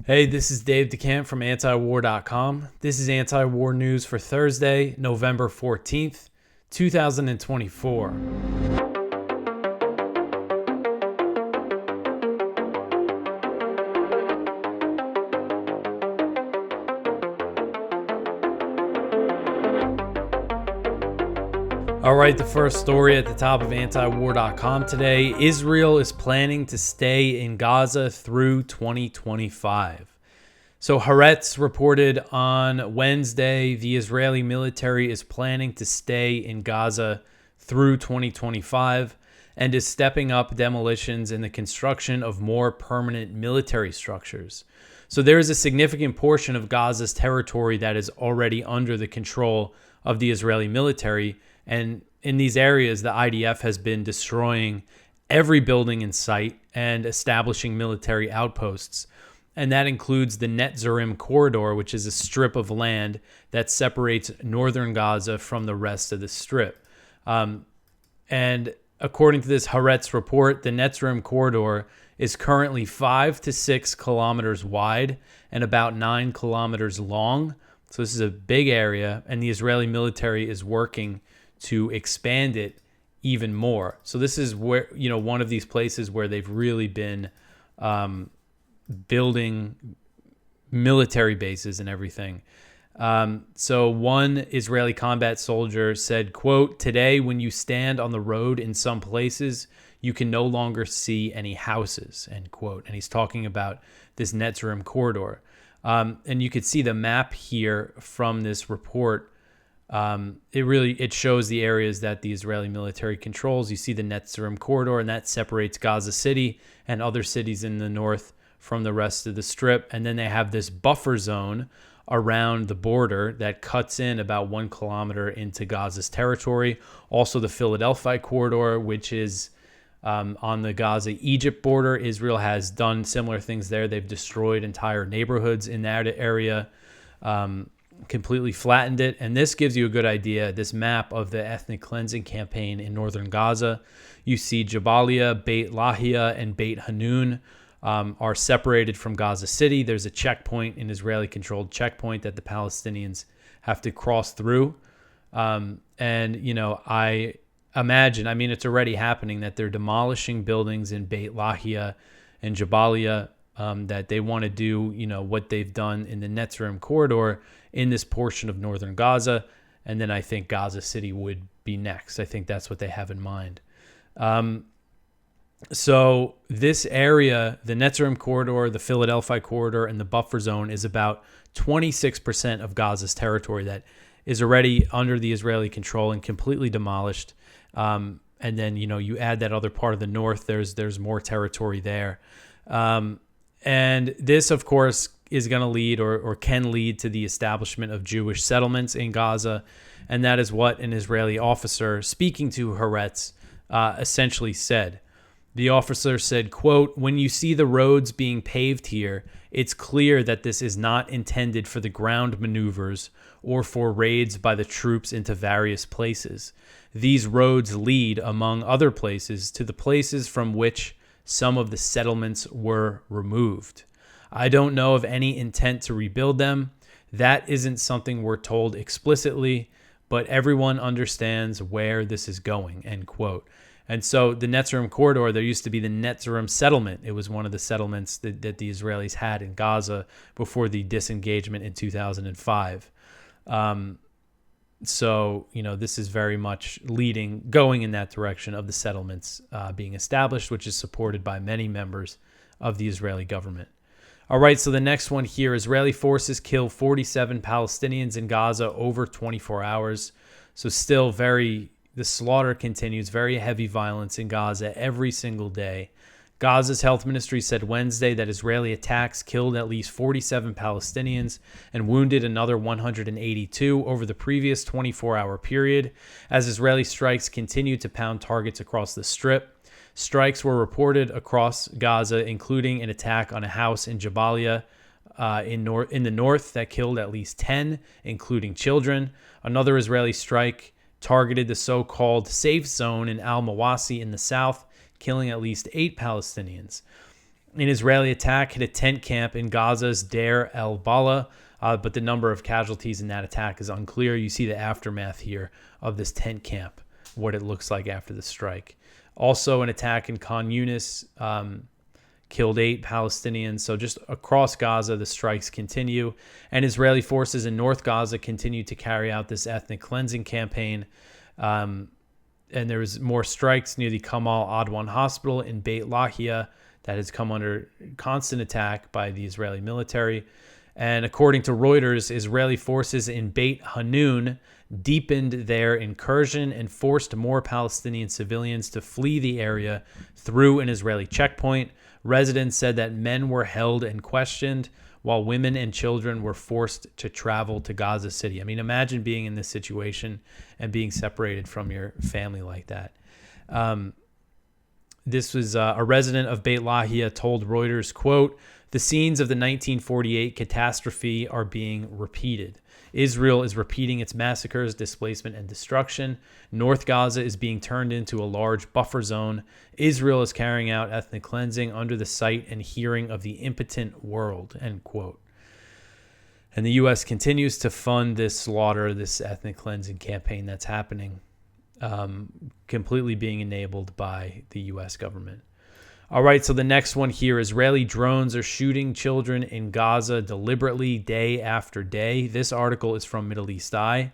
Hey, this is Dave DeCamp from antiwar.com. This is anti-war news for Thursday, November 14th, 2024. All right, the first story at the top of antiwar.com today. Israel is planning to stay in Gaza through 2025. So Haaretz reported on Wednesday the Israeli military is planning to stay in Gaza through 2025 and is stepping up demolitions and the construction of more permanent military structures. So there is a significant portion of Gaza's territory that is already under the control of the Israeli military. And in these areas, the IDF has been destroying every building in sight and establishing military outposts. And that includes the Netzarim corridor, which is a strip of land that separates northern Gaza from the rest of the strip. And according to this Haaretz report, the Netzarim corridor is currently 5 to 6 kilometers wide and about 9 kilometers long. So this is a big area, and the Israeli military is working to expand it even more. So this is where, one of these places where they've really been building military bases and everything. So one Israeli combat soldier said, quote, "Today, when you stand on the road in some places, you can no longer see any houses," end quote. And he's talking about this Netzarim corridor. And you could see the map here from this report. It shows the areas that the Israeli military controls. You see the Netzarim corridor, and that separates Gaza City and other cities in the north from the rest of the strip. And then they have this buffer zone around the border that cuts in about 1 kilometer into Gaza's territory. Also the Philadelphia corridor, which is on the Gaza-Egypt border. Israel has done similar things there. They've destroyed entire neighborhoods in that area, completely flattened it. And this gives you a good idea, this map of the ethnic cleansing campaign in northern Gaza. You see Jabalia, Beit Lahia, and Beit Hanun are separated from Gaza City. There's a checkpoint, an Israeli-controlled checkpoint that the Palestinians have to cross through. I imagine, it's already happening, that they're demolishing buildings in Beit Lahia and Jabalia, that they want to do, what they've done in the Netzarim corridor in this portion of northern Gaza. And then I think Gaza City would be next. I think that's what they have in mind. So this area, the Netzarim corridor, the Philadelphia corridor, and the buffer zone is about 26% of Gaza's territory that is already under the Israeli control and completely demolished. And then, you add that other part of the north, there's more territory there. And this, of course, is going to lead or can lead to the establishment of Jewish settlements in Gaza. And that is what an Israeli officer speaking to Haaretz essentially said. The officer said, quote, "When you see the roads being paved here, it's clear that this is not intended for the ground maneuvers or for raids by the troops into various places. These roads lead, among other places, to the places from which some of the settlements were removed. I don't know of any intent to rebuild them. That isn't something we're told explicitly, but everyone understands where this is going," end quote. And so the Netzarim corridor, there used to be the Netzarim settlement. It was one of the settlements that the Israelis had in Gaza before the disengagement in 2005. So, this is very much going in that direction of the settlements being established, which is supported by many members of the Israeli government. All right, so the next one here, Israeli forces kill 47 Palestinians in Gaza over 24 hours. So still the slaughter continues, very heavy violence in Gaza every single day. Gaza's health ministry said Wednesday that Israeli attacks killed at least 47 Palestinians and wounded another 182 over the previous 24-hour period, as Israeli strikes continued to pound targets across the strip. Strikes were reported across Gaza, including an attack on a house in Jabalia in the north that killed at least 10, including children. Another Israeli strike targeted the so-called safe zone in al-Mawasi in the south, killing at least 8 Palestinians. An Israeli attack hit a tent camp in Gaza's Deir el-Balah, but the number of casualties in that attack is unclear. You see the aftermath here of this tent camp, what it looks like after the strike. Also, an attack in Khan Yunis killed 8 Palestinians. So just across Gaza, the strikes continue. And Israeli forces in North Gaza continue to carry out this ethnic cleansing campaign. And there was more strikes near the Kamal Adwan Hospital in Beit Lahia that has come under constant attack by the Israeli military. And according to Reuters, Israeli forces in Beit Hanun deepened their incursion and forced more Palestinian civilians to flee the area through an Israeli checkpoint. Residents said that men were held and questioned, while women and children were forced to travel to Gaza City. I mean, imagine being in this situation and being separated from your family like that. This was a resident of Beit Lahia told Reuters, quote, "The scenes of the 1948 catastrophe are being repeated. Israel is repeating its massacres, displacement, and destruction. North Gaza is being turned into a large buffer zone. Israel is carrying out ethnic cleansing under the sight and hearing of the impotent world," end quote. And the U.S. continues to fund this slaughter, this ethnic cleansing campaign that's happening, completely being enabled by the U.S. government. All right, so the next one here, Israeli drones are shooting children in Gaza deliberately day after day. This article is from Middle East Eye.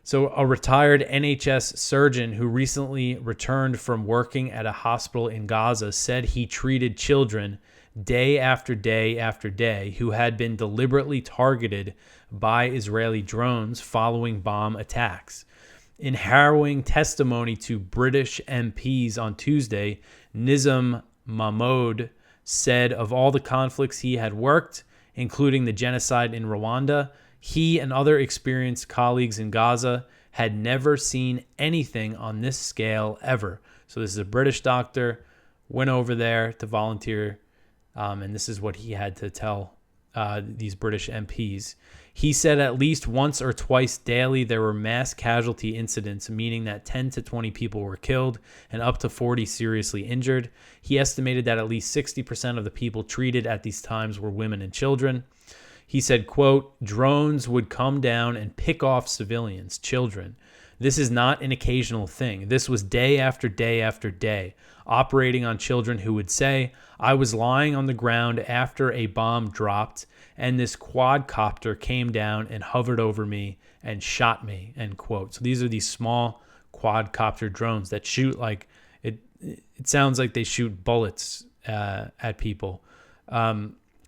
So a retired NHS surgeon who recently returned from working at a hospital in Gaza said he treated children day after day after day who had been deliberately targeted by Israeli drones following bomb attacks. In harrowing testimony to British MPs on Tuesday, Nizam Mahmoud said of all the conflicts he had worked, including the genocide in Rwanda, he and other experienced colleagues in Gaza had never seen anything on this scale ever. So this is a British doctor, went over there to volunteer, and this is what he had to tell these British MPs. He said at least once or twice daily there were mass casualty incidents, meaning that 10 to 20 people were killed and up to 40 seriously injured. He estimated that at least 60% of the people treated at these times were women and children. He said, quote, "Drones would come down and pick off civilians, children. This is not an occasional thing. This was day after day after day, operating on children who would say, 'I was lying on the ground after a bomb dropped, and this quadcopter came down and hovered over me and shot me,' end quote." So these are these small quadcopter drones that shoot like, it sounds like they shoot bullets at people.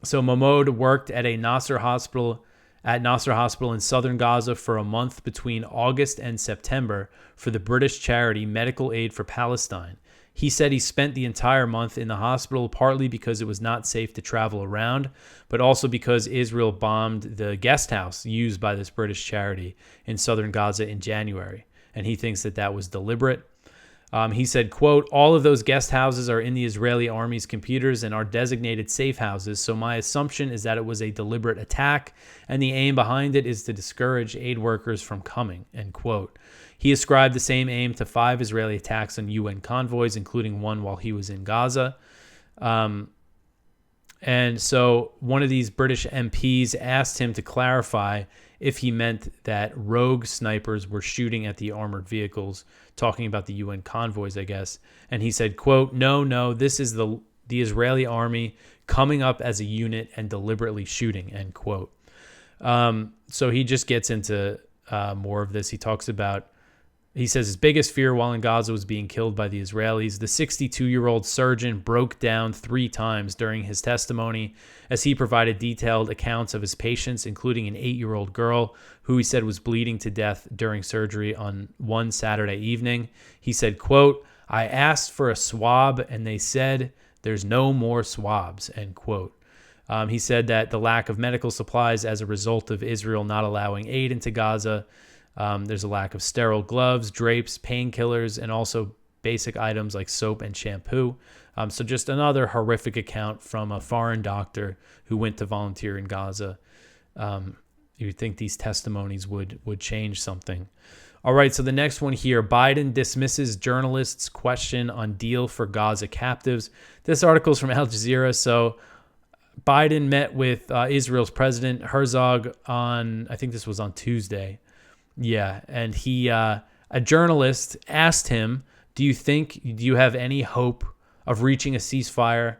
So Mahmoud worked at Nasser Hospital in southern Gaza for a month between August and September for the British charity Medical Aid for Palestine. He said he spent the entire month in the hospital partly because it was not safe to travel around, but also because Israel bombed the guest house used by this British charity in southern Gaza in January. And he thinks that that was deliberate. He said, quote, "All of those guest houses are in the Israeli army's computers and are designated safe houses, so my assumption is that it was a deliberate attack, and the aim behind it is to discourage aid workers from coming," end quote. He ascribed the same aim to 5 Israeli attacks on UN convoys, including one while he was in Gaza. And so one of these British MPs asked him to clarify if he meant that rogue snipers were shooting at the armored vehicles, talking about the UN convoys, I guess. And he said, quote, no, this is the Israeli army coming up as a unit and deliberately shooting," end quote. So he just gets into more of this. He talks about, he says his biggest fear while in Gaza was being killed by the Israelis. The 62-year-old surgeon broke down 3 times during his testimony as he provided detailed accounts of his patients, including an 8-year-old girl who he said was bleeding to death during surgery on one Saturday evening. He said, quote, "I asked for a swab and they said there's no more swabs," end quote. He said that the lack of medical supplies as a result of Israel not allowing aid into Gaza, there's a lack of sterile gloves, drapes, painkillers, and also basic items like soap and shampoo. So just another horrific account from a foreign doctor who went to volunteer in Gaza. You'd think these testimonies would change something. All right, so the next one here, Biden dismisses journalists' question on deal for Gaza captives. This article is from Al Jazeera. So Biden met with Israel's President Herzog on, I think this was on Tuesday. Yeah, and a journalist asked him, do you have any hope of reaching a ceasefire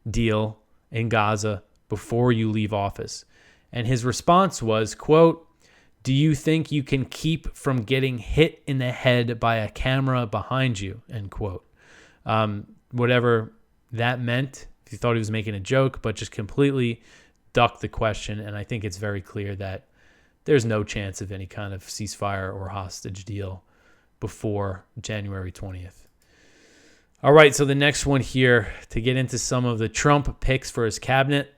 deal in Gaza before you leave office? And his response was, quote, do you think you can keep from getting hit in the head by a camera behind you? End quote. Whatever that meant, if you thought he was making a joke, but just completely ducked the question. And I think it's very clear that there's no chance of any kind of ceasefire or hostage deal before January 20th. All right, so the next one here, to get into some of the Trump picks for his cabinet.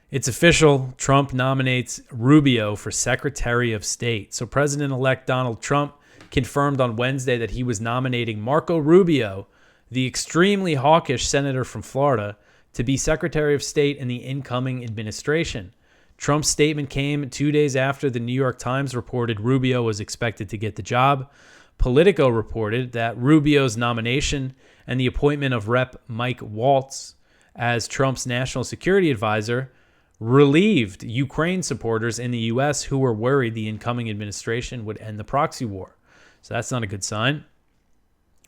It's official. Trump nominates Rubio for Secretary of State. So President-elect Donald Trump confirmed on Wednesday that he was nominating Marco Rubio, the extremely hawkish senator from Florida, to be Secretary of State in the incoming administration. Trump's statement came 2 days after the New York Times reported Rubio was expected to get the job. Politico reported that Rubio's nomination and the appointment of Rep. Mike Waltz as Trump's national security advisor relieved Ukraine supporters in the U.S. who were worried the incoming administration would end the proxy war. So that's not a good sign.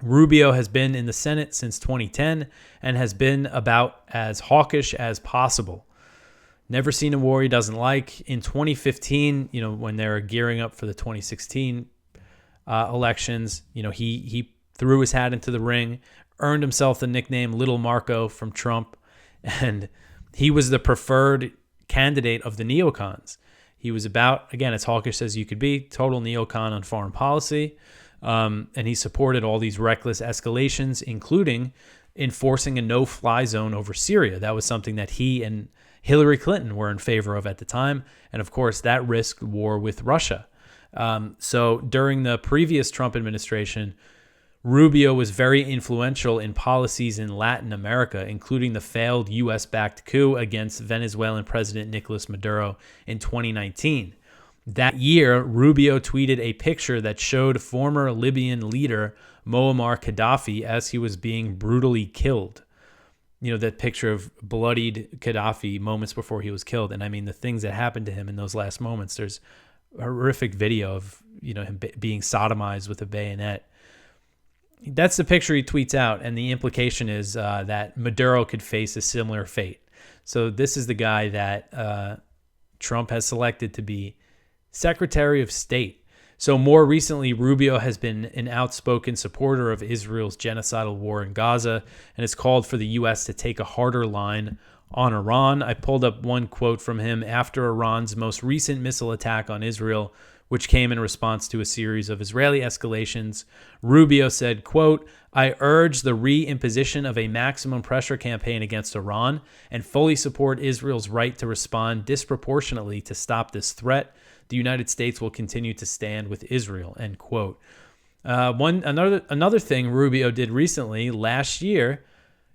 Rubio has been in the Senate since 2010 and has been about as hawkish as possible. Never seen a war he doesn't like. In 2015, when they were gearing up for the 2016 elections, he threw his hat into the ring, earned himself the nickname Little Marco from Trump, and he was the preferred candidate of the neocons. He was about, again, as hawkish as you could be, total neocon on foreign policy. And he supported all these reckless escalations, including enforcing a no-fly zone over Syria. That was something that he and Hillary Clinton were in favor of at the time. And of course, that risked war with Russia. So during the previous Trump administration, Rubio was very influential in policies in Latin America, including the failed U.S.-backed coup against Venezuelan President Nicolas Maduro in 2019. That year, Rubio tweeted a picture that showed former Libyan leader Muammar Gaddafi as he was being brutally killed. That picture of bloodied Gaddafi moments before he was killed. And I mean, the things that happened to him in those last moments, there's a horrific video of, him being sodomized with a bayonet. That's the picture he tweets out, and the implication is that Maduro could face a similar fate. So this is the guy that Trump has selected to be Secretary of State. So more recently, Rubio has been an outspoken supporter of Israel's genocidal war in Gaza and has called for the U.S. to take a harder line on Iran. I pulled up one quote from him after Iran's most recent missile attack on Israel, which came in response to a series of Israeli escalations. Rubio said, quote, I urge the reimposition of a maximum pressure campaign against Iran and fully support Israel's right to respond disproportionately to stop this threat. The United States will continue to stand with Israel, end quote. Another thing Rubio did recently, last year,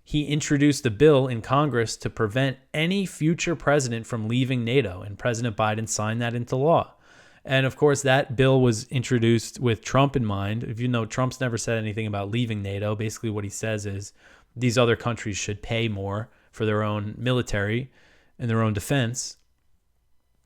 he introduced a bill in Congress to prevent any future president from leaving NATO, and President Biden signed that into law. And of course, that bill was introduced with Trump in mind. If you know, Trump's never said anything about leaving NATO. Basically, what he says is these other countries should pay more for their own military and their own defense.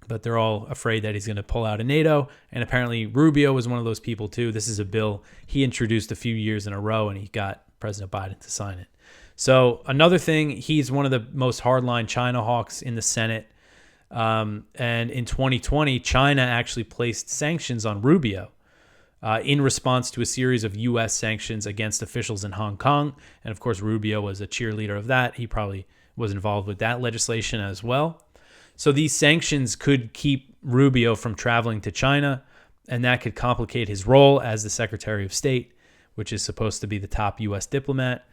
But they're all afraid that he's going to pull out of NATO. And apparently, Rubio was one of those people, too. This is a bill he introduced a few years in a row, and he got President Biden to sign it. So another thing, he's one of the most hardline China hawks in the Senate. And in 2020, China actually placed sanctions on Rubio in response to a series of U.S. sanctions against officials in Hong Kong. And of course, Rubio was a cheerleader of that. He probably was involved with that legislation as well. So these sanctions could keep Rubio from traveling to China, and that could complicate his role as the Secretary of State, which is supposed to be the top U.S. diplomat.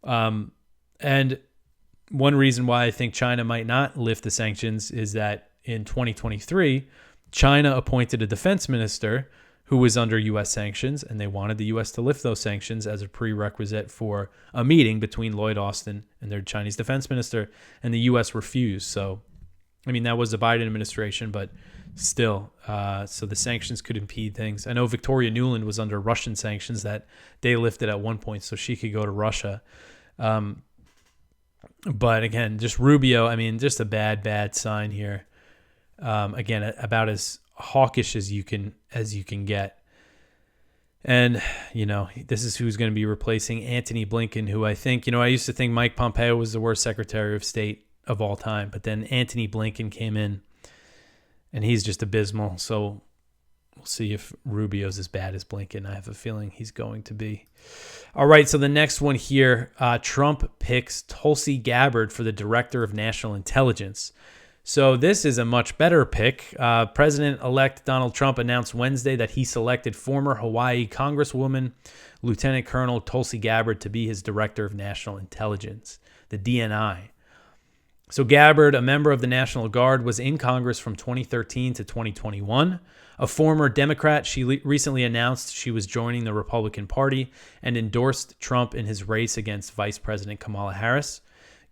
And one reason why I think China might not lift the sanctions is that in 2023, China appointed a defense minister who was under U.S. sanctions, and they wanted the U.S. to lift those sanctions as a prerequisite for a meeting between Lloyd Austin and their Chinese defense minister, and the U.S. refused. So, I mean, that was the Biden administration, but still. So the sanctions could impede things. I know Victoria Nuland was under Russian sanctions that they lifted at one point, so she could go to Russia. But again, just Rubio, I mean, just a bad sign here. Again, about as hawkish as you can get. And, this is who's going to be replacing Antony Blinken, who I think, I used to think Mike Pompeo was the worst Secretary of State of all time. But then Antony Blinken came in, and he's just abysmal. So we'll see if Rubio's as bad as Blinken. I have a feeling he's going to be. All right, so the next one here, Trump picks Tulsi Gabbard for the Director of National Intelligence. So this is a much better pick. President-elect Donald Trump announced Wednesday that he selected former Hawaii Congresswoman Lieutenant Colonel Tulsi Gabbard to be his Director of National Intelligence, the DNI. So Gabbard, a member of the National Guard, was in Congress from 2013 to 2021. A former Democrat, she recently announced she was joining the Republican Party and endorsed Trump in his race against Vice President Kamala Harris.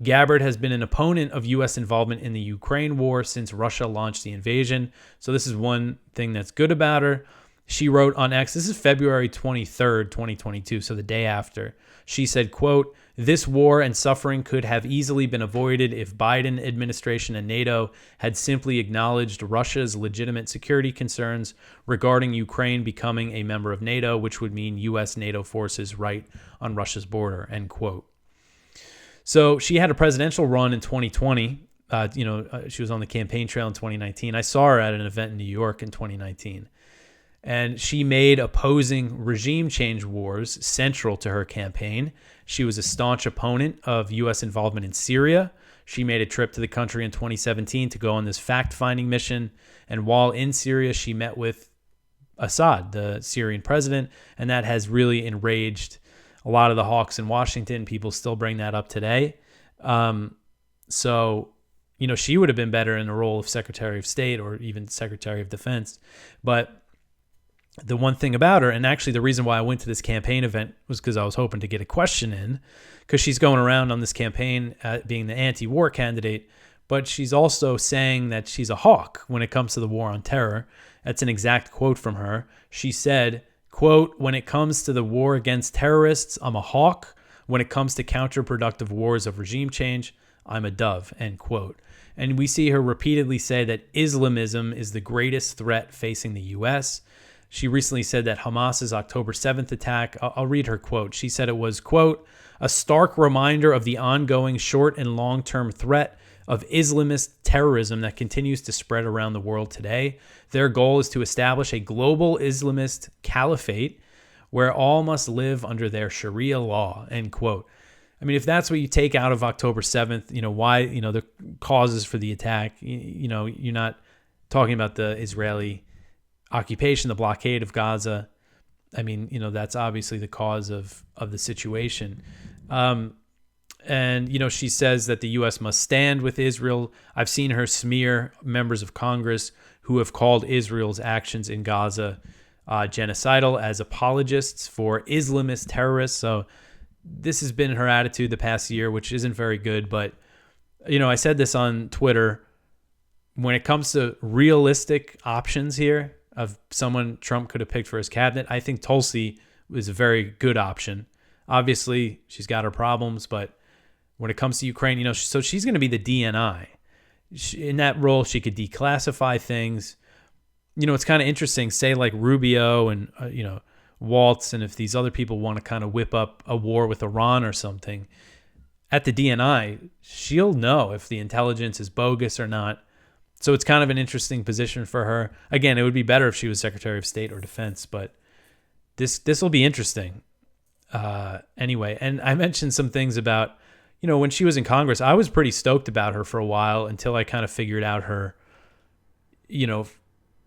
Gabbard has been an opponent of U.S. involvement in the Ukraine war since Russia launched the invasion. So this is one thing that's good about her. She wrote on X, this is February 23rd, 2022, so the day after. She said, quote, "This war and suffering could have easily been avoided if Biden administration and NATO had simply acknowledged Russia's legitimate security concerns regarding Ukraine becoming a member of NATO, which would mean U.S. NATO forces right on Russia's border," end quote. So she had a presidential run in 2020. She was on the campaign trail in 2019. I saw her at an event in New York in 2019. And she made opposing regime change wars central to her campaign. She was a staunch opponent of U.S. involvement in Syria. She made a trip to the country in 2017 to go on this fact-finding mission. And while in Syria, she met with Assad, the Syrian president, and that has really enraged a lot of the hawks in Washington. People still bring that up today. So, she would have been better in the role of Secretary of State or even Secretary of Defense. But the one thing about her, and actually the reason why I went to this campaign event was because I was hoping to get a question in, because she's going around on this campaign being the anti-war candidate, but she's also saying that she's a hawk when it comes to the war on terror. That's an exact quote from her. She said, quote, "When it comes to the war against terrorists, I'm a hawk. When it comes to counterproductive wars of regime change, I'm a dove," end quote. And we see her repeatedly say that Islamism is the greatest threat facing the U.S. She recently said that Hamas's October 7th attack, I'll read her quote. She said it was, quote, "a stark reminder of the ongoing short and long-term threat of Islamist terrorism that continues to spread around the world today. Their goal is to establish a global Islamist caliphate where all must live under their Sharia law," end quote. I mean, if that's what you take out of October 7th, why, the causes for the attack, you're not talking about the Israeli occupation, the blockade of Gaza. I mean, that's obviously the cause of the situation. And, she says that the U.S. must stand with Israel. I've seen her smear members of Congress who have called Israel's actions in Gaza genocidal as apologists for Islamist terrorists. So this has been her attitude the past year, which isn't very good. But, I said this on Twitter. When it comes to realistic options here of someone Trump could have picked for his cabinet, I think Tulsi is a very good option. Obviously, she's got her problems, but when it comes to Ukraine, so she's going to be the DNI. In that role, she could declassify things. It's kind of interesting, say like Rubio and, Waltz, and if these other people want to kind of whip up a war with Iran or something, at the DNI, she'll know if the intelligence is bogus or not. So it's kind of an interesting position for her. Again, it would be better if she was Secretary of State or Defense, but this will be interesting. Anyway, and I mentioned some things about, when she was in Congress, I was pretty stoked about her for a while until I kind of figured out her,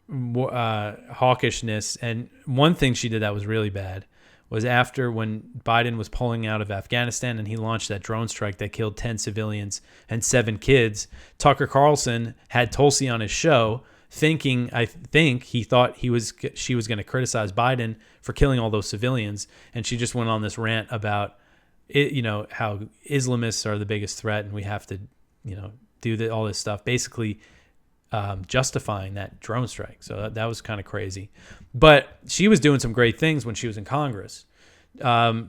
hawkishness. And one thing she did that was really bad was after when Biden was pulling out of Afghanistan and he launched that drone strike that killed 10 civilians and 7 kids, Tucker Carlson had Tulsi on his show I think he thought she was going to criticize Biden for killing all those civilians. And she just went on this rant about it, how Islamists are the biggest threat and we have to, do all this stuff. Basically, justifying that drone strike. So that was kind of crazy. But she was doing some great things when she was in Congress.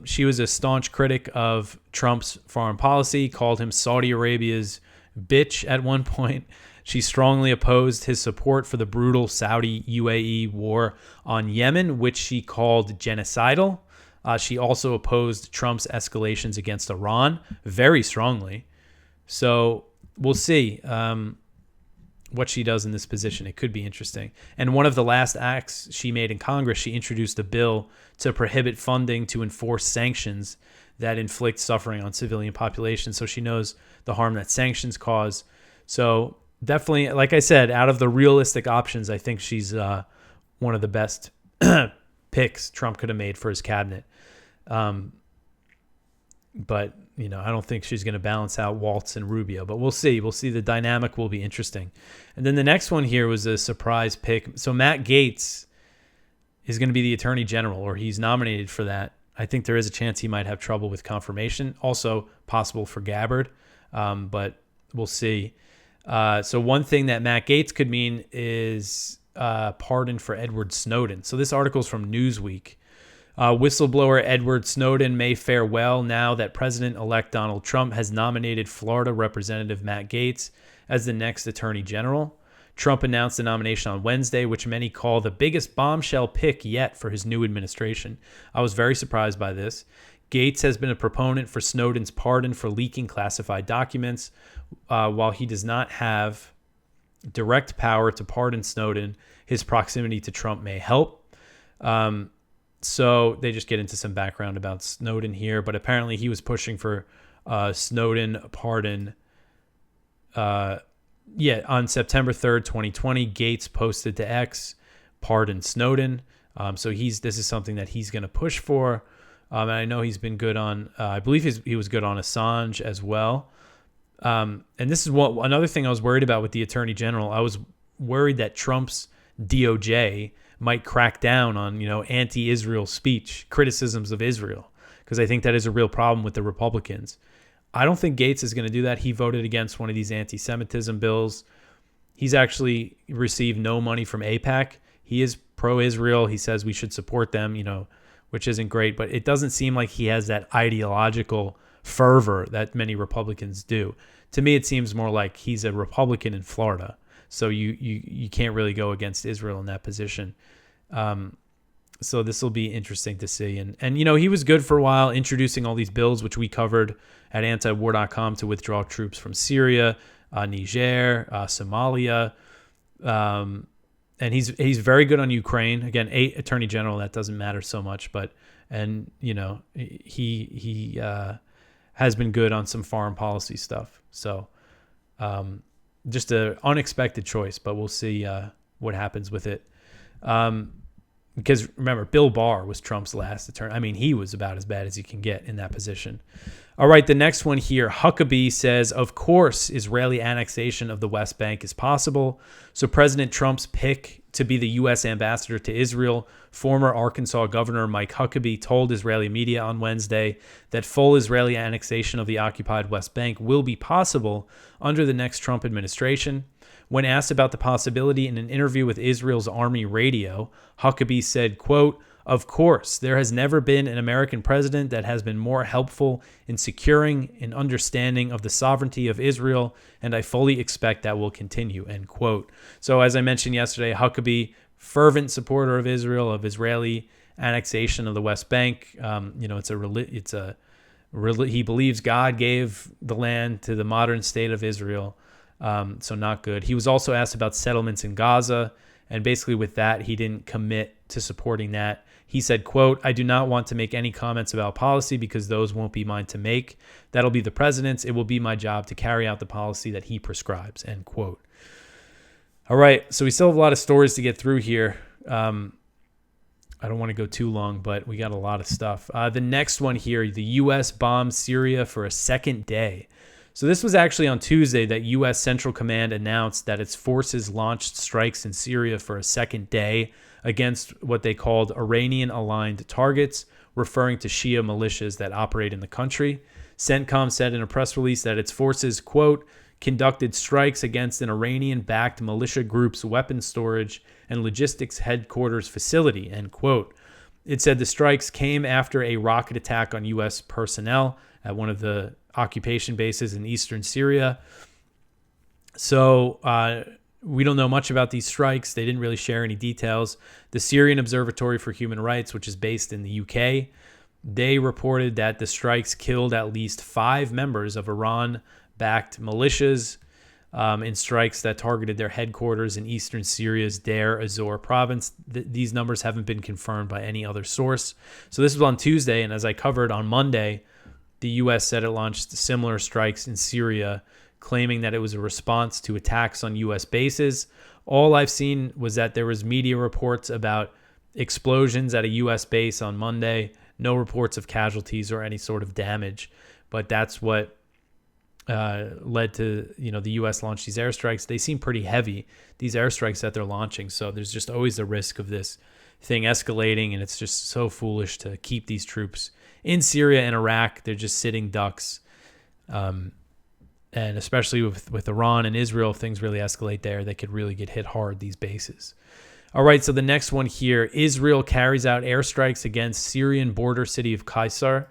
She was a staunch critic of Trump's foreign policy, called him Saudi Arabia's bitch at one point. She strongly opposed his support for the brutal Saudi-UAE war on Yemen, which she called genocidal. She also opposed Trump's escalations against Iran very strongly. So we'll see what she does in this position. It could be interesting. And one of the last acts she made in Congress, she introduced a bill to prohibit funding to enforce sanctions that inflict suffering on civilian populations. So she knows the harm that sanctions cause. So definitely, like I said, out of the realistic options, I think she's one of the best picks Trump could have made for his cabinet. But, you know, I don't think she's going to balance out Waltz and Rubio, but we'll see. We'll see. The dynamic will be interesting. And then the next one here was a surprise pick. So Matt Gaetz is going to be the attorney general, or he's nominated for that. I think there is a chance he might have trouble with confirmation. Also possible for Gabbard, but we'll see. So one thing that Matt Gaetz could mean is pardon for Edward Snowden. So this article is from Newsweek. Whistleblower Edward Snowden may fare well now that President-elect Donald Trump has nominated Florida Representative Matt Gaetz as the next attorney general. Trump announced the nomination on Wednesday, which many call the biggest bombshell pick yet for his new administration. I was very surprised by this. Gaetz has been a proponent for Snowden's pardon for leaking classified documents. While he does not have direct power to pardon Snowden, his proximity to Trump may help. So they just get into some background about Snowden here, but apparently he was pushing for Snowden pardon. On September 3rd, 2020, Gaetz posted to X, pardon Snowden. So this is something that he's going to push for. And I know he's been good on, I believe he was good on Assange as well. And this is another thing I was worried about with the attorney general. I was worried that Trump's DOJ might crack down on, anti-Israel speech, criticisms of Israel, because I think that is a real problem with the Republicans. I don't think Gaetz is going to do that. He voted against one of these anti-Semitism bills. He's actually received no money from AIPAC. He is pro-Israel. He says we should support them, which isn't great, but it doesn't seem like he has that ideological fervor that many Republicans do. To me, it seems more like he's a Republican in Florida. So you can't really go against Israel in that position. So this will be interesting to see. And he was good for a while introducing all these bills, which we covered at antiwar.com, to withdraw troops from Syria, Niger, Somalia. And he's very good on Ukraine. Again, attorney general, that doesn't matter so much, he has been good on some foreign policy stuff. So just an unexpected choice, but we'll see what happens with it. Because remember, Bill Barr was Trump's last attorney. I mean, he was about as bad as you can get in that position. All right, the next one here, Huckabee says, of course, Israeli annexation of the West Bank is possible. So President Trump's pick to be the U.S. ambassador to Israel, former Arkansas Governor Mike Huckabee, told Israeli media on Wednesday that full Israeli annexation of the occupied West Bank will be possible under the next Trump administration. When asked about the possibility in an interview with Israel's Army radio, Huckabee said, quote, of course, there has never been an American president that has been more helpful in securing an understanding of the sovereignty of Israel, and I fully expect that will continue, end quote. So as I mentioned yesterday, Huckabee, fervent supporter of Israel, of Israeli annexation of the West Bank. He believes God gave the land to the modern state of Israel. So not good. He was also asked about settlements in Gaza, and basically with that, he didn't commit to supporting that. He said, quote, I do not want to make any comments about policy because those won't be mine to make. That'll be the president's. It will be my job to carry out the policy that he prescribes, end quote. All right, so we still have a lot of stories to get through here. I don't want to go too long, but we got a lot of stuff. The next one here, the U.S. bombed Syria for a second day. So this was actually on Tuesday that U.S. Central Command announced that its forces launched strikes in Syria for a second day against what they called Iranian-aligned targets, referring to Shia militias that operate in the country. CENTCOM said in a press release that its forces, quote, conducted strikes against an Iranian-backed militia group's weapons storage and logistics headquarters facility, end quote. It said the strikes came after a rocket attack on U.S. personnel at one of the occupation bases in eastern Syria. So we don't know much about these strikes. They didn't really share any details. The Syrian Observatory for Human Rights, which is based in the UK, they reported that the strikes killed at least 5 members of Iran-backed militias in strikes that targeted their headquarters in eastern Syria's Deir ez-Zor province. These numbers haven't been confirmed by any other source. So this was on Tuesday, and as I covered on Monday, the U.S. said it launched similar strikes in Syria, claiming that it was a response to attacks on U.S. bases. All I've seen was that there was media reports about explosions at a U.S. base on Monday, no reports of casualties or any sort of damage, but that's what led to, the U.S. launch these airstrikes. They seem pretty heavy, these airstrikes that they're launching. So there's just always the risk of this thing escalating, and it's just so foolish to keep these troops in Syria and Iraq. They're just sitting ducks. And especially with Iran and Israel, if things really escalate there, they could really get hit hard, these bases. All right, so the next one here, Israel carries out airstrikes against Syrian border city of Qusayr.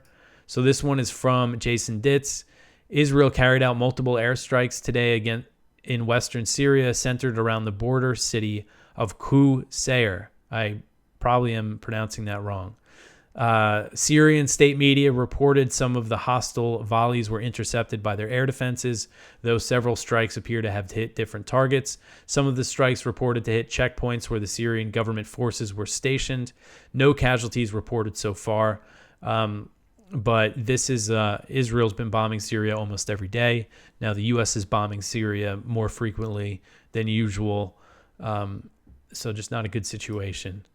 So this one is from Jason Ditz. Israel carried out multiple airstrikes today again in western Syria, centered around the border city of Qusayr. I probably am pronouncing that wrong. Syrian state media reported some of the hostile volleys were intercepted by their air defenses, though several strikes appear to have hit different targets. Some of the strikes reported to hit checkpoints where the Syrian government forces were stationed. No casualties reported so far. But this is Israel's been bombing Syria almost every day. Now the U.S. is bombing Syria more frequently than usual. So just not a good situation.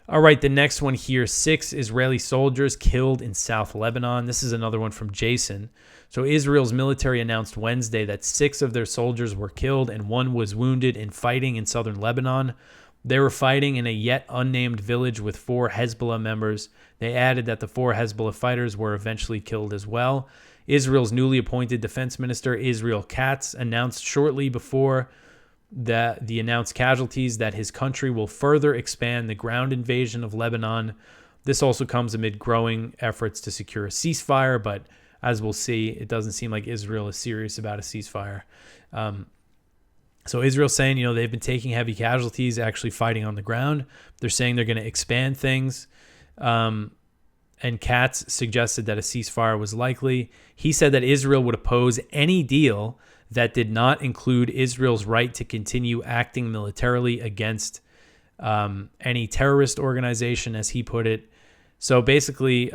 All right, the next one here, 6 Israeli soldiers killed in South Lebanon. This is another one from Jason. So Israel's military announced Wednesday that 6 of their soldiers were killed and 1 was wounded in fighting in southern Lebanon. They were fighting in a yet unnamed village with 4 Hezbollah members. They added that the 4 Hezbollah fighters were eventually killed as well. Israel's newly appointed defense minister, Israel Katz, announced shortly before the announced casualties that his country will further expand the ground invasion of Lebanon. This also comes amid growing efforts to secure a ceasefire, but as we'll see, it doesn't seem like Israel is serious about a ceasefire. So Israel's saying, they've been taking heavy casualties, actually fighting on the ground. They're saying they're going to expand things. And Katz suggested that a ceasefire was likely. He said that Israel would oppose any deal that did not include Israel's right to continue acting militarily against any terrorist organization, as he put it. So basically,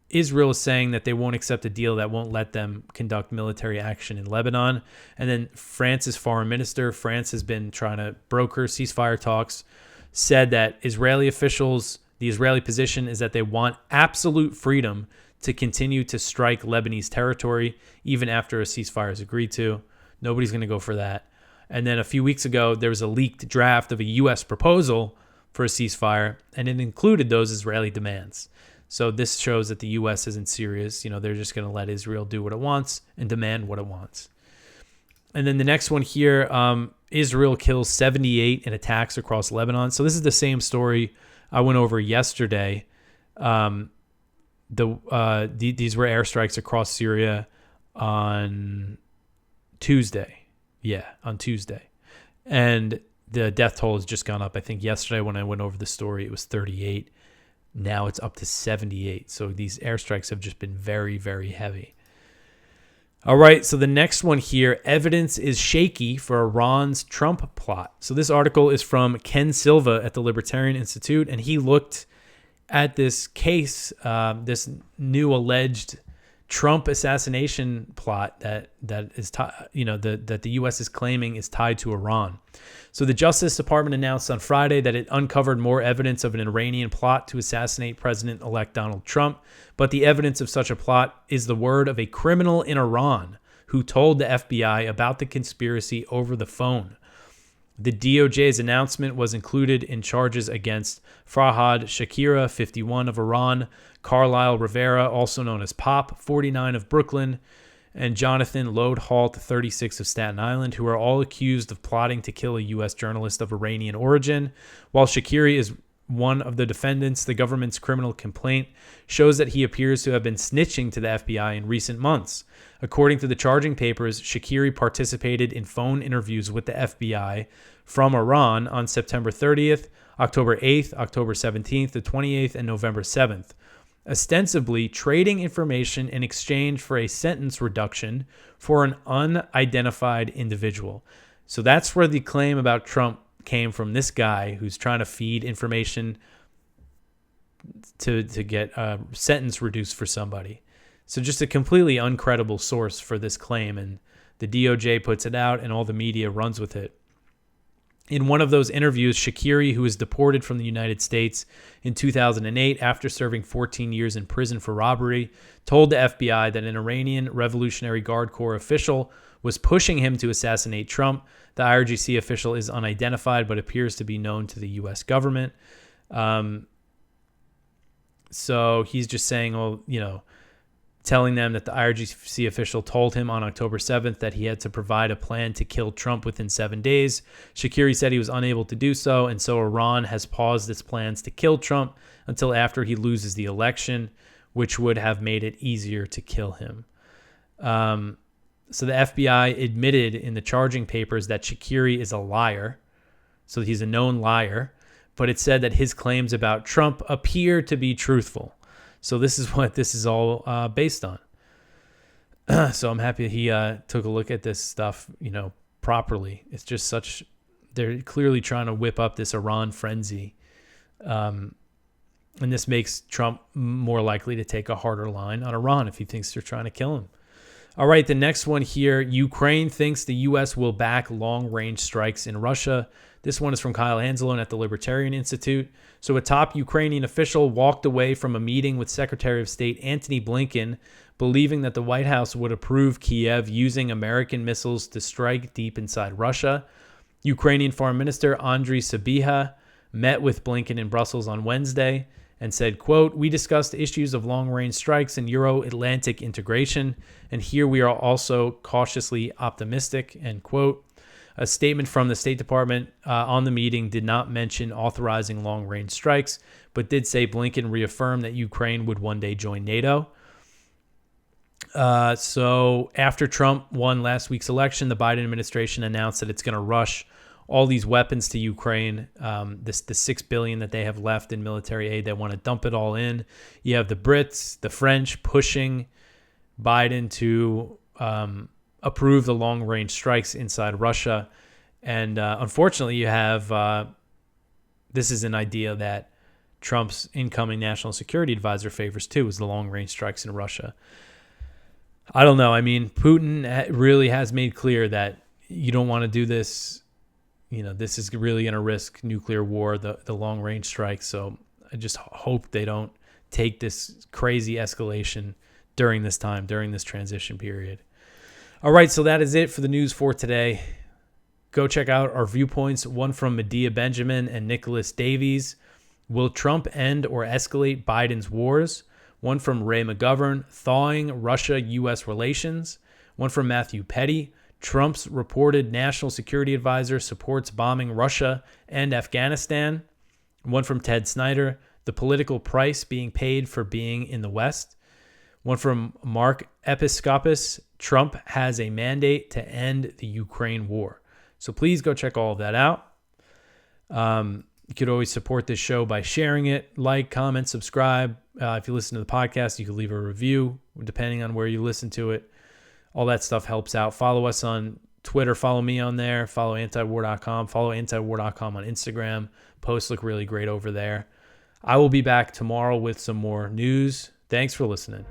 Israel is saying that they won't accept a deal that won't let them conduct military action in Lebanon. And then France's foreign minister, France has been trying to broker ceasefire talks, said that Israeli officials, the Israeli position is that they want absolute freedom to continue to strike Lebanese territory even after a ceasefire is agreed to. Nobody's going to go for that. And then a few weeks ago, there was a leaked draft of a U.S. proposal for a ceasefire, and it included those Israeli demands. So this shows that the U.S. isn't serious. They're just going to let Israel do what it wants and demand what it wants. And then the next one here, Israel kills 78 in attacks across Lebanon. So this is the same story I went over yesterday. These were airstrikes across Syria on Tuesday. Yeah, on Tuesday. And the death toll has just gone up. I think yesterday when I went over the story, it was 38. Now it's up to 78. So these airstrikes have just been very, very heavy. All right, so the next one here, evidence is shaky for Iran's Trump plot. So this article is from Ken Silva at the Libertarian Institute, and he looked at this case, this new alleged Trump assassination plot that the U.S. is claiming is tied to Iran. So the Justice Department announced on Friday that it uncovered more evidence of an Iranian plot to assassinate President-elect Donald Trump, but the evidence of such a plot is the word of a criminal in Iran who told the FBI about the conspiracy over the phone. The DOJ's announcement was included in charges against Farhad Shakira, 51, of Iran, Carlyle Rivera, also known as Pop, 49, of Brooklyn, and Jonathan Lode Halt, 36 of Staten Island, who are all accused of plotting to kill a U.S. journalist of Iranian origin. While Shaky is one of the defendants, the government's criminal complaint shows that he appears to have been snitching to the FBI in recent months. According to the charging papers, Shaky participated in phone interviews with the FBI from Iran on September 30th, October 8th, October 17th, the 28th, and November 7th, ostensibly trading information in exchange for a sentence reduction for an unidentified individual. So that's where the claim about Trump came from, this guy who's trying to feed information to get a sentence reduced for somebody. So just a completely uncredible source for this claim, and the DOJ puts it out and all the media runs with it. In one of those interviews, Shaky, who was deported from the United States in 2008 after serving 14 years in prison for robbery, told the FBI that an Iranian Revolutionary Guard Corps official was pushing him to assassinate Trump. The IRGC official is unidentified but appears to be known to the U.S. government. So he's just saying, telling them that the IRGC official told him on October 7th that he had to provide a plan to kill Trump within 7 days. Shaky said he was unable to do so, and so Iran has paused its plans to kill Trump until after he loses the election, which would have made it easier to kill him. So the FBI admitted in the charging papers that Shaky is a liar, so he's a known liar, but it said that his claims about Trump appear to be truthful. So this is what this is all based on. So I'm happy he took a look at this stuff, properly. It's just they're clearly trying to whip up this Iran frenzy. And this makes Trump more likely to take a harder line on Iran if he thinks they're trying to kill him. All right, the next one here. Ukraine thinks the U.S. will back long-range strikes in Russia. This one is from Kyle Hanselon at the Libertarian Institute. So a top Ukrainian official walked away from a meeting with Secretary of State Antony Blinken, believing that the White House would approve Kiev using American missiles to strike deep inside Russia. Ukrainian Foreign Minister Andriy Sybiha met with Blinken in Brussels on Wednesday and said, quote, "We discussed issues of long-range strikes and Euro-Atlantic integration, and here we are also cautiously optimistic," end quote. A statement from the State Department on the meeting did not mention authorizing long-range strikes, but did say Blinken reaffirmed that Ukraine would one day join NATO. So after Trump won last week's election, the Biden administration announced that it's going to rush all these weapons to Ukraine, the $6 billion that they have left in military aid. They want to dump it all in. You have the Brits, the French pushing Biden to approve the long-range strikes inside Russia. And unfortunately, you have this is an idea that Trump's incoming national security advisor favors too, is the long-range strikes in Russia. I don't know. I mean, Putin really has made clear that you don't want to do this. This is really going to risk nuclear war, the long-range strikes. So I just hope they don't take this crazy escalation during this time, during this transition period. All right, so that is it for the news for today. Go check out our viewpoints, one from Medea Benjamin and Nicholas Davies. Will Trump end or escalate Biden's wars? One from Ray McGovern, thawing Russia-U.S. relations. One from Matthew Petty, Trump's reported national security advisor supports bombing Russia and Afghanistan. One from Ted Snyder, the political price being paid for being in the West. One from Mark Episcopus, Trump has a mandate to end the Ukraine war. So please go check all of that out. You could always support this show by sharing it, like, comment, subscribe. If you listen to the podcast, you could leave a review depending on where you listen to it. All that stuff helps out. Follow us on Twitter. Follow me on there. Follow antiwar.com. Follow antiwar.com on Instagram. Posts look really great over there. I will be back tomorrow with some more news. Thanks for listening.